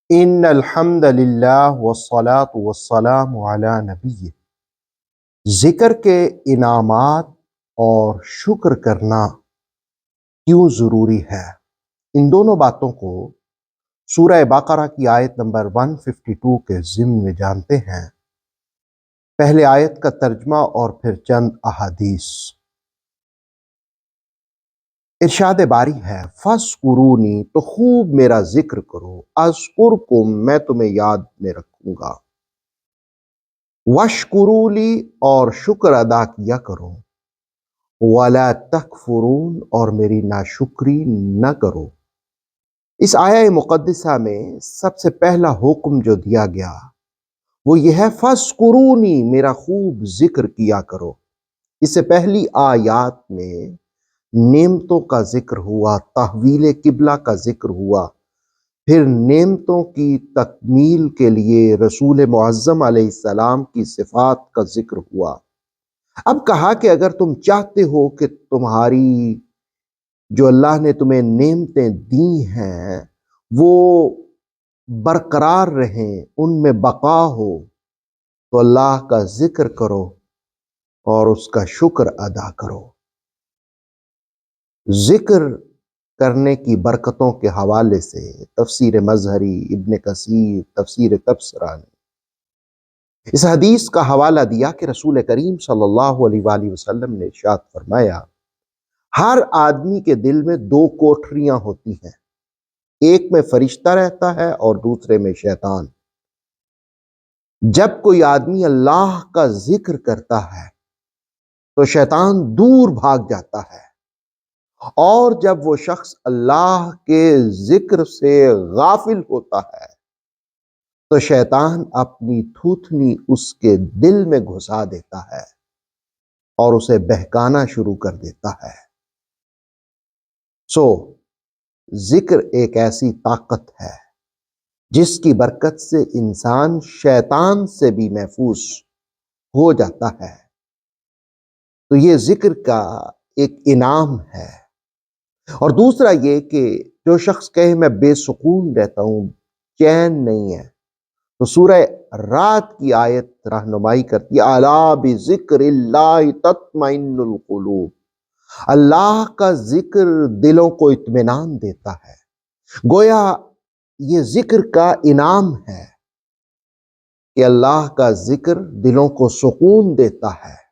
ان الحمد للہ والصلاة والسلام علی نبی۔ ذکر کے انعامات اور شکر کرنا کیوں ضروری ہے، ان دونوں باتوں کو سورہ بقرہ کی آیت نمبر 152 کے ضمن میں جانتے ہیں۔ پہلے آیت کا ترجمہ اور پھر چند احادیث۔ ارشاد باری ہے، فَاذْکُرُونِی، تو خوب میرا ذکر کرو، اذکرکم، میں تمہیں یاد میں رکھوں گا، وَاشْکُرُوا لی، اور شکر ادا کیا کرو، وَلَا تَکْفُرُونَ، اور میری ناشکری نہ کرو۔ اس آیہ مقدسہ میں سب سے پہلا حکم جو دیا گیا وہ یہ ہے، فَاذْکُرُونِی، میرا خوب ذکر کیا کرو۔ اس سے پہلی آیات میں نعمتوں کا ذکر ہوا، تحویل قبلہ کا ذکر ہوا، پھر نعمتوں کی تکمیل کے لیے رسول معظم علیہ السلام کی صفات کا ذکر ہوا۔ اب کہا کہ اگر تم چاہتے ہو کہ تمہاری جو اللہ نے تمہیں نعمتیں دی ہیں وہ برقرار رہیں، ان میں بقا ہو، تو اللہ کا ذکر کرو اور اس کا شکر ادا کرو۔ ذکر کرنے کی برکتوں کے حوالے سے تفسیر مظہری، ابن کثیر، تفسیر تبصرہ نے اس حدیث کا حوالہ دیا کہ رسول کریم صلی اللہ علیہ وآلہ وسلم نے ارشاد فرمایا، ہر آدمی کے دل میں دو کوٹھریاں ہوتی ہیں، ایک میں فرشتہ رہتا ہے اور دوسرے میں شیطان۔ جب کوئی آدمی اللہ کا ذکر کرتا ہے تو شیطان دور بھاگ جاتا ہے، اور جب وہ شخص اللہ کے ذکر سے غافل ہوتا ہے تو شیطان اپنی تھوتنی اس کے دل میں گھسا دیتا ہے اور اسے بہکانا شروع کر دیتا ہے۔ ذکر ایک ایسی طاقت ہے جس کی برکت سے انسان شیطان سے بھی محفوظ ہو جاتا ہے۔ تو یہ ذکر کا ایک انعام ہے۔ اور دوسرا یہ کہ جو شخص کہے میں بے سکون رہتا ہوں، چین نہیں ہے، تو سورہ رات کی آیت رہنمائی کرتی ہے، الا بذکر اللہ تطمئن القلوب۔ اللہ کا ذکر دلوں کو اطمینان دیتا ہے۔ گویا یہ ذکر کا انعام ہے کہ اللہ کا ذکر دلوں کو سکون دیتا ہے۔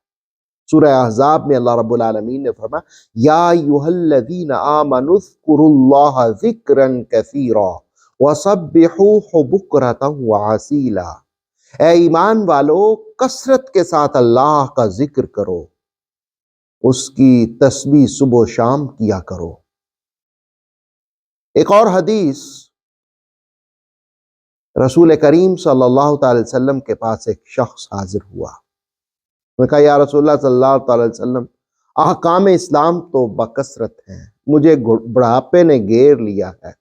سورہ احزاب میں اللہ رب العالمین نے فرمایا، یا ایھا الذین آمنوا اذکروا اللہ ذکرا کثیرا وسبحوہ بکرۃ وعصیلا۔ اے ایمان والو، کثرت کے ساتھ اللہ کا ذکر کرو، اس کی تسبیح صبح و شام کیا کرو۔ ایک اور حدیث، رسول کریم صلی اللہ تعالی وسلم کے پاس ایک شخص حاضر ہوا۔ میں کہا، یا رسول اللہ صلی اللہ تعالی وسلم، احکام اسلام تو بکثرت ہیں، مجھے بڑھاپے نے گھیر لیا ہے،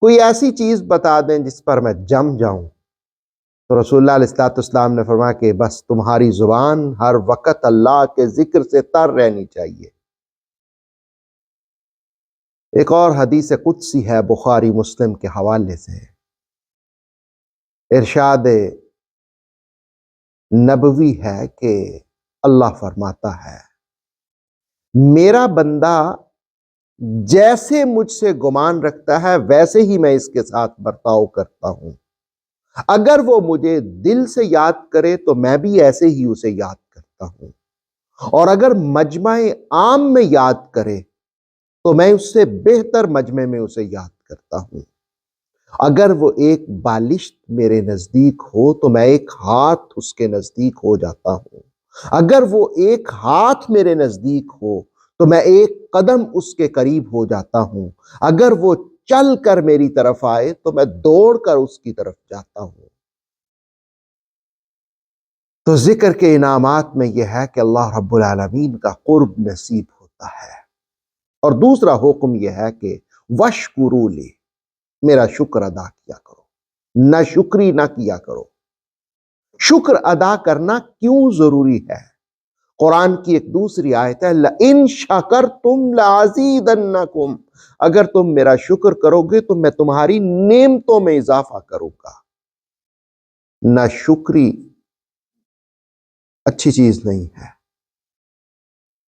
کوئی ایسی چیز بتا دیں جس پر میں جم جاؤں۔ تو رسول اللہ علیہ السلام نے فرمایا کہ بس تمہاری زبان ہر وقت اللہ کے ذکر سے تر رہنی چاہیے۔ ایک اور حدیث قدسی ہے بخاری مسلم کے حوالے سے، ارشاد نبوی ہے کہ اللہ فرماتا ہے، میرا بندہ جیسے مجھ سے گمان رکھتا ہے ویسے ہی میں اس کے ساتھ برتاؤ کرتا ہوں۔ اگر وہ مجھے دل سے یاد کرے تو میں بھی ایسے ہی اسے یاد کرتا ہوں، اور اگر مجمع عام میں یاد کرے تو میں اس سے بہتر مجمع میں اسے یاد کرتا ہوں۔ اگر وہ ایک بالشت میرے نزدیک ہو تو میں ایک ہاتھ اس کے نزدیک ہو جاتا ہوں۔ اگر وہ ایک ہاتھ میرے نزدیک ہو تو میں ایک قدم اس کے قریب ہو جاتا ہوں۔ اگر وہ چل کر میری طرف آئے تو میں دوڑ کر اس کی طرف جاتا ہوں۔ تو ذکر کے انعامات میں یہ ہے کہ اللہ رب العالمین کا قرب نصیب ہوتا ہے۔ اور دوسرا حکم یہ ہے کہ وَاشْکُرُوا لی، میرا شکر ادا کیا کرو، نہ شکری نہ کیا کرو۔ شکر ادا کرنا کیوں ضروری ہے؟ قرآن کی ایک دوسری آیت ہے لَإِن شَكَرْتُمْ لَأَزِيدَنَّكُمْ، اگر تم میرا شکر کرو گے تو میں تمہاری نعمتوں میں اضافہ کروں گا۔ نہ شکری اچھی چیز نہیں ہے،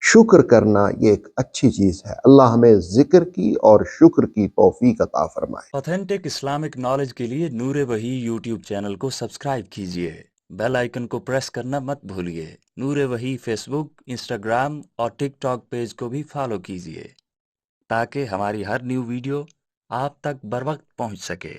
شکر کرنا یہ ایک اچھی چیز ہے۔ اللہ ہمیں ذکر کی اور شکر کی توفیق عطا فرمائے۔ آتھینٹک اسلامک نالج کے لیے نور وحی یوٹیوب چینل کو سبسکرائب کیجیے، بیل آئیکن کو پریس کرنا مت بھولیے۔ نور وحی فیس بک، انسٹاگرام اور ٹک ٹاک پیج کو بھی فالو کیجیے تاکہ ہماری ہر نیو ویڈیو آپ تک بر وقت پہنچ سکے۔